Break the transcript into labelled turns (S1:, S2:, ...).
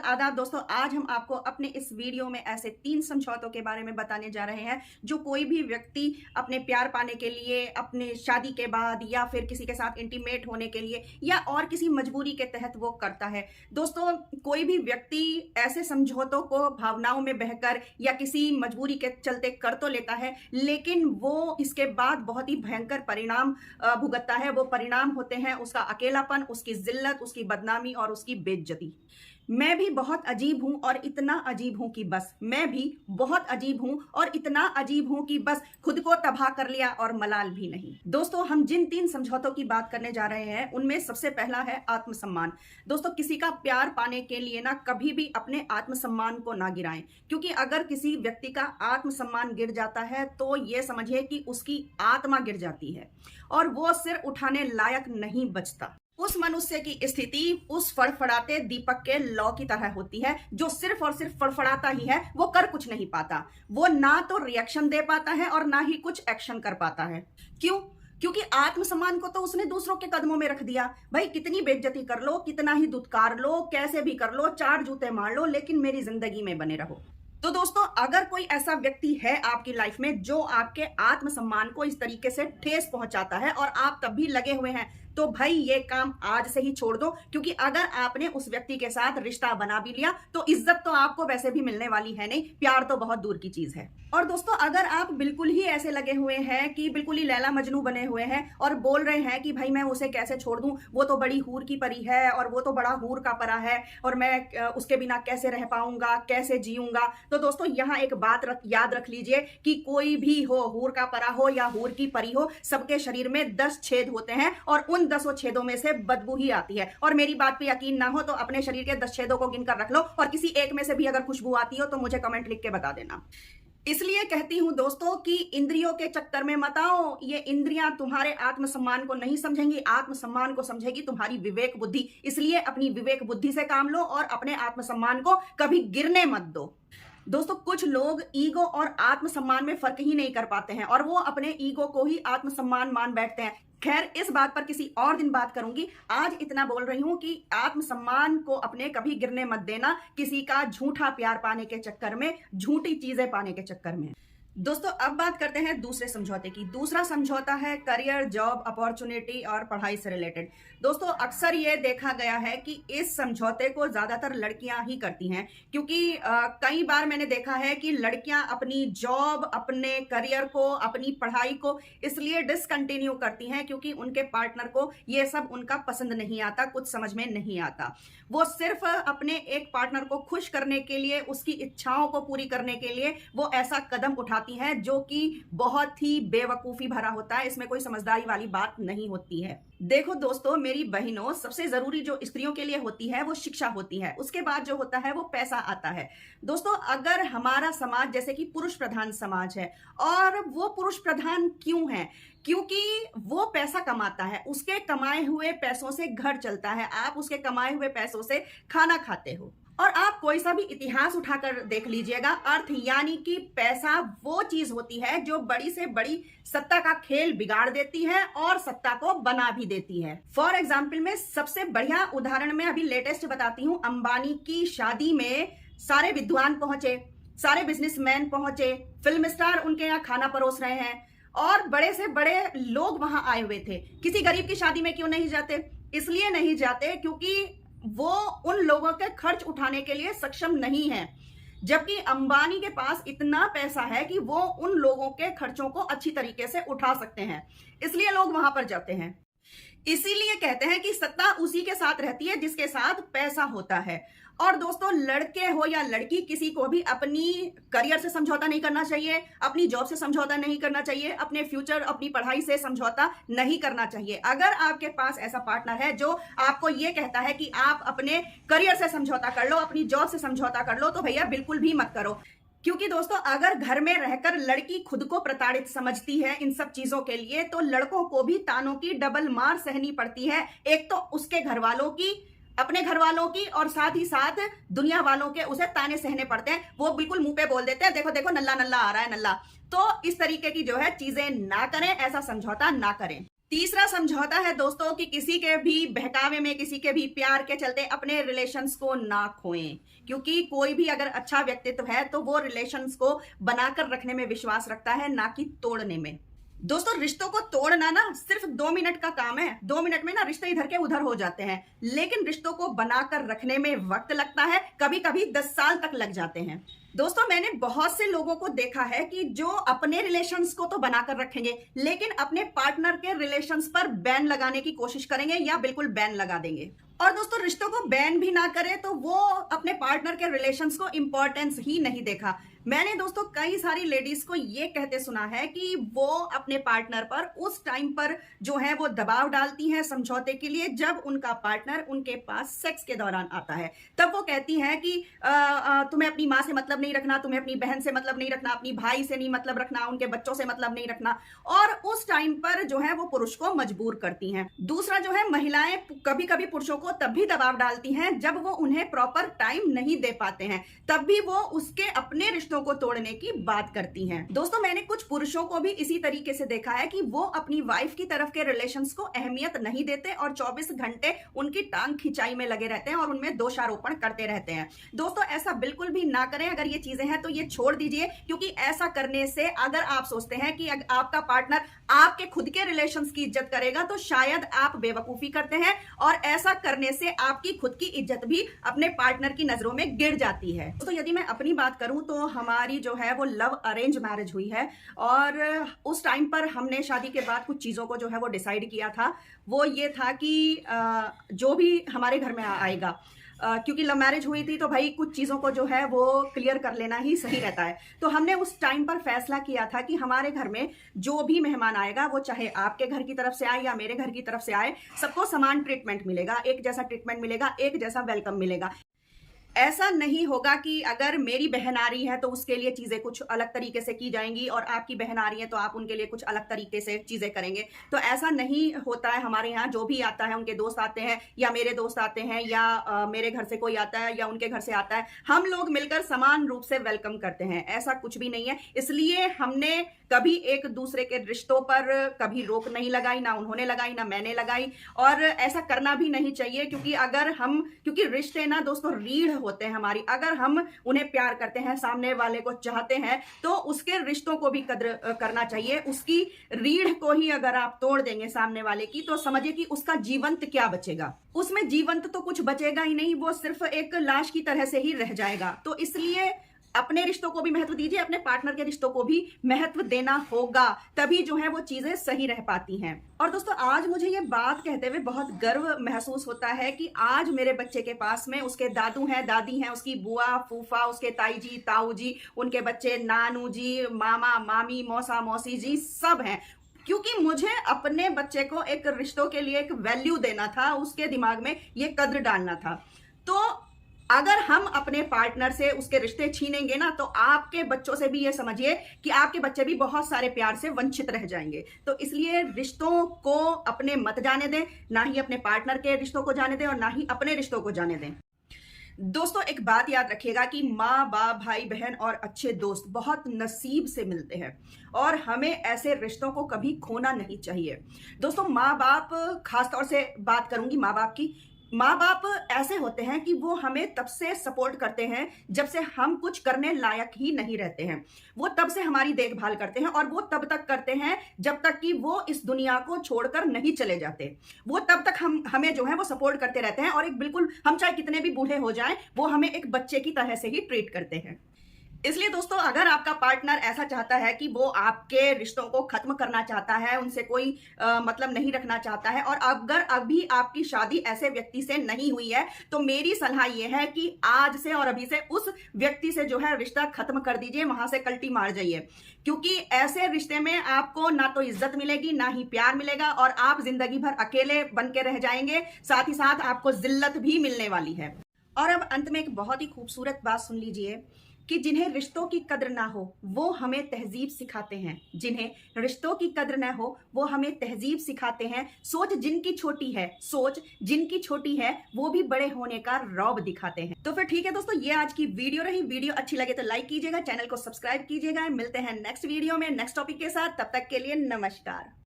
S1: आदाब दोस्तों, आज हम आपको अपने इस वीडियो में ऐसे 3 समझौतों के बारे में बताने जा रहे हैं जो कोई भी व्यक्ति अपने प्यार पाने के लिए, अपने शादी के बाद या फिर किसी के साथ इंटीमेट होने के लिए या और किसी मजबूरी के तहत वो करता है। दोस्तों, कोई भी व्यक्ति ऐसे समझौतों को भावनाओं में बहकर या किसी मजबूरी के चलते कर तो लेता है, लेकिन वो इसके बाद बहुत ही भयंकर परिणाम भुगतता है। वो परिणाम होते हैं उसका अकेलापन, उसकी जिल्लत, उसकी बदनामी और उसकी बेइज्जती। मैं भी बहुत अजीब हूं और इतना अजीब हूं कि बस, मैं भी बहुत अजीब हूं और इतना अजीब हूं कि बस खुद को तबाह कर लिया और मलाल भी नहीं। दोस्तों, हम जिन 3 समझौतों की बात करने जा रहे हैं उनमें सबसे पहला है आत्मसम्मान। दोस्तों, किसी का प्यार पाने के लिए ना कभी भी अपने आत्मसम्मान को ना गिराएं, क्योंकि अगर किसी व्यक्ति का आत्मसम्मान गिर जाता है तो ये समझिए कि उसकी आत्मा गिर जाती है और वो सिर उठाने लायक नहीं बचता। उस मनुष्य की स्थिति उस फड़फड़ाते दीपक के लौ की तरह होती है जो सिर्फ और सिर्फ फड़फड़ाता ही है, वो कर कुछ नहीं पाता। वो ना तो रिएक्शन दे पाता है और ना ही कुछ एक्शन कर पाता है। क्यों? क्योंकि आत्मसम्मान को तो उसने दूसरों के कदमों में रख दिया। भाई, कितनी बेइज्जती कर लो, कितना ही दुत्कार लो, कैसे भी कर लो, 4 जूते मार लो, लेकिन मेरी जिंदगी में बने रहो। तो दोस्तों, अगर कोई ऐसा व्यक्ति है आपकी लाइफ में जो आपके आत्मसम्मान को इस तरीके से ठेस पहुंचाता है और आप तब भी लगे हुए हैं, तो भाई ये काम आज से ही छोड़ दो, क्योंकि अगर आपने उस व्यक्ति के साथ रिश्ता बना भी लिया तो इज्जत तो आपको वैसे भी मिलने वाली है नहीं, प्यार तो बहुत दूर की चीज है। और दोस्तों, अगर आप बिल्कुल ही ऐसे लगे हुए हैं कि बिल्कुल ही लैला मजनू बने हुए हैं और बोल रहे हैं कि भाई मैं उसे कैसे छोड़ दूं, वो तो बड़ी हूर की परी है और वो तो बड़ा हूर का परा है और मैं उसके बिना कैसे रह पाऊंगा, कैसे जीऊंगा, तो दोस्तों यहाँ एक बात याद रख लीजिए कि कोई भी हो, हूर का परा हो या हूर की परी हो, सबके शरीर में 10 छेद होते हैं और उन 10 छेदों में से बदबू ही आती है। और मेरी बात पे यकीन ना हो तो अपने शरीर के 10 छेदों को गिनकर रख लो और किसी एक में से भी अगर खुशबू आती हो तो मुझे कमेंट लिख के बता देना। इसलिए कहती हूं दोस्तों कि इंद्रियों के चक्कर में मत आओ। ये इंद्रियां तुम्हारे आत्मसम्मान को नहीं समझेंगी, आत्मसम्मान को समझेगी तुम्हारी विवेक बुद्धि। इसलिए अपनी विवेक बुद्धि से काम लो और अपने आत्मसम्मान को कभी गिरने मत दो। दोस्तों, कुछ लोग ईगो और आत्मसम्मान में फर्क ही नहीं कर पाते हैं और वो अपने ईगो को ही आत्मसम्मान मान बैठते हैं। खैर, इस बात पर किसी और दिन बात करूंगी। आज इतना बोल रही हूं कि आत्मसम्मान को अपने कभी गिरने मत देना किसी का झूठा प्यार पाने के चक्कर में, झूठी चीजें पाने के चक्कर में। दोस्तों, अब बात करते हैं दूसरे समझौते की। दूसरा समझौता है करियर, जॉब, अपॉर्चुनिटी और पढ़ाई से रिलेटेड। दोस्तों, अक्सर ये देखा गया है कि इस समझौते को ज्यादातर लड़कियां ही करती हैं, क्योंकि कई बार मैंने देखा है कि लड़कियां अपनी जॉब, अपने करियर को, अपनी पढ़ाई को इसलिए डिसकंटिन्यू करती हैं क्योंकि उनके पार्टनर को ये सब उनका पसंद नहीं आता, कुछ समझ में नहीं आता। वो सिर्फ अपने एक पार्टनर को खुश करने के लिए, उसकी इच्छाओं को पूरी करने के लिए वो ऐसा कदम उठाती है जो कि बहुत ही बेवकूफी भरा होता है। इसमें कोई समझदारी वाली बात नहीं होती है। देखो दोस्तों, मेरी बहनों, सबसे जरूरी जो स्त्रियों के लिए होती है वो शिक्षा होती है, उसके बाद जो होता है वो पैसा आता है। दोस्तों, अगर हमारा समाज जैसे कि पुरुष प्रधान समाज है, और वो पुरुष प्रधान क्यों है? क्योंकि वो पैसा कमाता है, उसके कमाए हुए पैसों से घर चलता है, आप उसके कमाए हुए पैसों से खाना खाते हो। और आप कोई सा भी इतिहास उठाकर देख लीजिएगा, अर्थ यानी कि पैसा वो चीज होती है जो बड़ी से बड़ी सत्ता का खेल बिगाड़ देती है और सत्ता को बना भी देती है। फॉर एग्जाम्पल, में सबसे बढ़िया उदाहरण में अभी लेटेस्ट बताती हूँ। अंबानी की शादी में सारे विद्वान पहुंचे, सारे बिजनेसमैन पहुंचे, फिल्म स्टार उनके यहाँ खाना परोस रहे हैं और बड़े से बड़े लोग वहां आए हुए थे। किसी गरीब की शादी में क्यों नहीं जाते? इसलिए नहीं जाते क्योंकि वो उन लोगों के खर्च उठाने के लिए सक्षम नहीं है, जबकि अंबानी के पास इतना पैसा है कि वो उन लोगों के खर्चों को अच्छी तरीके से उठा सकते हैं, इसलिए लोग वहां पर जाते हैं। इसीलिए कहते हैं कि सत्ता उसी के साथ रहती है जिसके साथ पैसा होता है। और दोस्तों, लड़के हो या लड़की, किसी को भी अपनी करियर से समझौता नहीं करना चाहिए, अपनी जॉब से समझौता नहीं करना चाहिए, अपने फ्यूचर, अपनी पढ़ाई से समझौता नहीं करना चाहिए। अगर आपके पास ऐसा पार्टनर है जो आपको ये कहता है कि आप अपने करियर से समझौता कर लो, अपनी जॉब से समझौता कर लो, तो भैया बिल्कुल भी मत करो। क्योंकि दोस्तों, अगर घर में रहकर लड़की खुद को प्रताड़ित समझती है इन सब चीजों के लिए, तो लड़कों को भी तानों की डबल मार सहनी पड़ती है। एक तो उसके घर वालों की, अपने घर वालों की, और साथ ही साथ दुनिया वालों के उसे ताने सहने पड़ते हैं। वो बिल्कुल मुंह पे बोल देते हैं, देखो देखो नल्ला नल्ला आ रहा है नल्ला। तो इस तरीके की जो है चीजें ना करें, ऐसा समझौता ना करें। तीसरा समझौता है दोस्तों कि किसी के भी बहकावे में, किसी के भी प्यार के चलते अपने रिलेशंस को ना खोएं, क्योंकि कोई भी अगर अच्छा व्यक्तित्व है तो वो रिलेशंस को बनाकर रखने में विश्वास रखता है, ना कि तोड़ने में। दोस्तों, रिश्तों को तोड़ना ना सिर्फ 2 मिनट का काम है। 2 मिनट में ना रिश्ते इधर के उधर हो जाते हैं, लेकिन रिश्तों को बनाकर रखने में वक्त लगता है, कभी कभी 10 साल तक लग जाते हैं। दोस्तों, मैंने बहुत से लोगों को देखा है कि जो अपने रिलेशंस को तो बनाकर रखेंगे, लेकिन अपने पार्टनर के रिलेशंस पर बैन लगाने की कोशिश करेंगे या बिल्कुल बैन लगा देंगे। और दोस्तों, रिश्तों को बैन भी ना करे तो वो अपने पार्टनर के रिलेशंस को इंपॉर्टेंस ही नहीं देखा। मैंने दोस्तों कई सारी लेडीज को ये कहते सुना है कि वो अपने पार्टनर पर उस टाइम पर जो है वो दबाव डालती हैं समझौते के लिए, जब उनका पार्टनर उनके पास सेक्स के दौरान आता है। तब वो कहती हैं कि तुम्हें अपनी माँ से मतलब नहीं रखना, तुम्हें अपनी बहन से मतलब नहीं रखना, अपनी भाई से नहीं मतलब रखना, उनके बच्चों से मतलब नहीं रखना। और उस टाइम पर जो है वो पुरुष को मजबूर करती हैं। दूसरा जो है, महिलाएं कभी कभी पुरुषों को तब भी दबाव डालती हैं जब वो उन्हें प्रॉपर टाइम नहीं दे पाते हैं, तब भी वो उसके अपने रिश्तों को तोड़ने की बात करती हैं। दोस्तों, मैंने कुछ पुरुषों को भी इसी तरीके से देखा है कि वो अपनी वाइफ की तरफ के रिलेशंस को अहमियत नहीं देते और 24 घंटे उनकी टांग खिंचाई में लगे रहते हैं और उनमें दोषारोपण करते रहते हैं। दोस्तों, ऐसा बिल्कुल भी ना करें। अगर ये चीजें हैं तो ये छोड़ दीजिए, क्योंकि ऐसा करने से अगर आप सोचते हैं कि आपका पार्टनर आपके खुद के रिलेशंस की इज्जत करेगा, तो शायद आप बेवकूफी करते हैं और ऐसा करने से आपकी खुद की इज्जत भी अपने पार्टनर की नजरों में गिर जाती है। दोस्तों, यदि मैं अपनी बात करूं तो हमारी जो है वो लव अरेंज मैरिज हुई है, और उस टाइम पर हमने शादी के बाद कुछ चीजों को जो है वो डिसाइड किया था। वो ये था कि जो भी हमारे घर में आएगा, क्योंकि लव मैरिज हुई थी तो भाई कुछ चीज़ों को जो है वो क्लियर कर लेना ही सही रहता है। तो हमने उस टाइम पर फैसला किया था कि हमारे घर में जो भी मेहमान आएगा, वो चाहे आपके घर की तरफ से आए या मेरे घर की तरफ से आए, सबको समान ट्रीटमेंट मिलेगा, एक जैसा ट्रीटमेंट मिलेगा, एक जैसा वेलकम मिलेगा। ऐसा नहीं होगा कि अगर मेरी बहन आ रही है तो उसके लिए चीजें कुछ अलग तरीके से की जाएंगी और आपकी बहन आ रही है तो आप उनके लिए कुछ अलग तरीके से चीजें करेंगे। तो ऐसा नहीं होता है हमारे यहाँ। जो भी आता है, उनके दोस्त आते हैं या मेरे दोस्त आते हैं या मेरे घर से कोई आता है या उनके घर से आता है, हम लोग मिलकर समान रूप से वेलकम करते हैं। ऐसा कुछ भी नहीं है। इसलिए हमने कभी एक दूसरे के रिश्तों पर कभी रोक नहीं लगाई, ना उन्होंने लगाई ना मैंने लगाई, और ऐसा करना भी नहीं चाहिए। क्योंकि रिश्ते ना दोस्तों रीढ़ होते हैं हमारी। अगर हम उन्हें प्यार करते हैं, सामने वाले को चाहते हैं, तो उसके रिश्तों को भी कद्र करना चाहिए। उसकी रीढ़ को ही अगर आप तोड़ देंगे सामने वाले की, तो समझिए कि उसका जीवंत क्या बचेगा। उसमें जीवंत तो कुछ बचेगा ही नहीं, वो सिर्फ एक लाश की तरह से ही रह जाएगा। तो इसलिए अपने रिश्तों को भी महत्व दीजिए, अपने पार्टनर के रिश्तों को भी महत्व देना होगा, तभी जो है वो चीजें सही रह पाती हैं। और दोस्तों, आज मुझे ये बात कहते हुए बहुत गर्व महसूस होता है कि आज मेरे बच्चे के पास में उसके दादू हैं, दादी हैं, उसकी बुआ फूफा, उसके ताई जी ताऊ जी, उनके बच्चे नानू जी, मामा मामी, मौसा मौसी जी, सब हैं। क्योंकि मुझे अपने बच्चे को एक रिश्तों के लिए एक वैल्यू देना था, उसके दिमाग में ये कद्र डालना था। तो अगर हम अपने पार्टनर से उसके रिश्ते छीनेंगे ना, तो आपके बच्चों से भी ये समझिए कि आपके बच्चे भी बहुत सारे प्यार से वंचित रह जाएंगे। तो इसलिए रिश्तों को अपने मत जाने दें, ना ही अपने पार्टनर के रिश्तों को जाने दें और ना ही अपने रिश्तों को जाने दें। दोस्तों, एक बात याद रखिएगा कि माँ बाप, भाई बहन और अच्छे दोस्त बहुत नसीब से मिलते हैं, और हमें ऐसे रिश्तों को कभी खोना नहीं चाहिए। दोस्तों, माँ बाप, खासतौर से बात करूंगी माँ बाप की। माँ बाप ऐसे होते हैं कि वो हमें तब से सपोर्ट करते हैं जब से हम कुछ करने लायक ही नहीं रहते हैं। वो तब से हमारी देखभाल करते हैं, और वो तब तक करते हैं जब तक कि वो इस दुनिया को छोड़कर नहीं चले जाते। वो तब तक हमें जो है वो सपोर्ट करते रहते हैं, और एक बिल्कुल, हम चाहे कितने भी बूढ़े हो जाएं, वो हमें एक बच्चे की तरह से ही ट्रीट करते हैं। इसलिए दोस्तों, अगर आपका पार्टनर ऐसा चाहता है कि वो आपके रिश्तों को खत्म करना चाहता है, उनसे कोई मतलब नहीं रखना चाहता है, और अगर अभी आपकी शादी ऐसे व्यक्ति से नहीं हुई है, तो मेरी सलाह ये है कि आज से और अभी से उस व्यक्ति से जो है रिश्ता खत्म कर दीजिए, वहां से कल्टी मार जाइए। क्योंकि ऐसे रिश्ते में आपको ना तो इज्जत मिलेगी, ना ही प्यार मिलेगा, और आप जिंदगी भर अकेले बन के रह जाएंगे। साथ ही साथ आपको जिल्लत भी मिलने वाली है। और अब अंत में एक बहुत ही खूबसूरत बात सुन लीजिए कि जिन्हें रिश्तों की कद्र ना हो वो हमें तहजीब सिखाते हैं। जिन्हें रिश्तों की कद्र ना हो वो हमें तहजीब सिखाते हैं। सोच जिनकी छोटी है वो भी बड़े होने का रौब दिखाते हैं। तो फिर ठीक है दोस्तों, ये आज की वीडियो रही। वीडियो अच्छी लगे तो लाइक कीजिएगा, चैनल को सब्सक्राइब कीजिएगा। मिलते हैं नेक्स्ट वीडियो में नेक्स्ट टॉपिक के साथ। तब तक के लिए नमस्कार।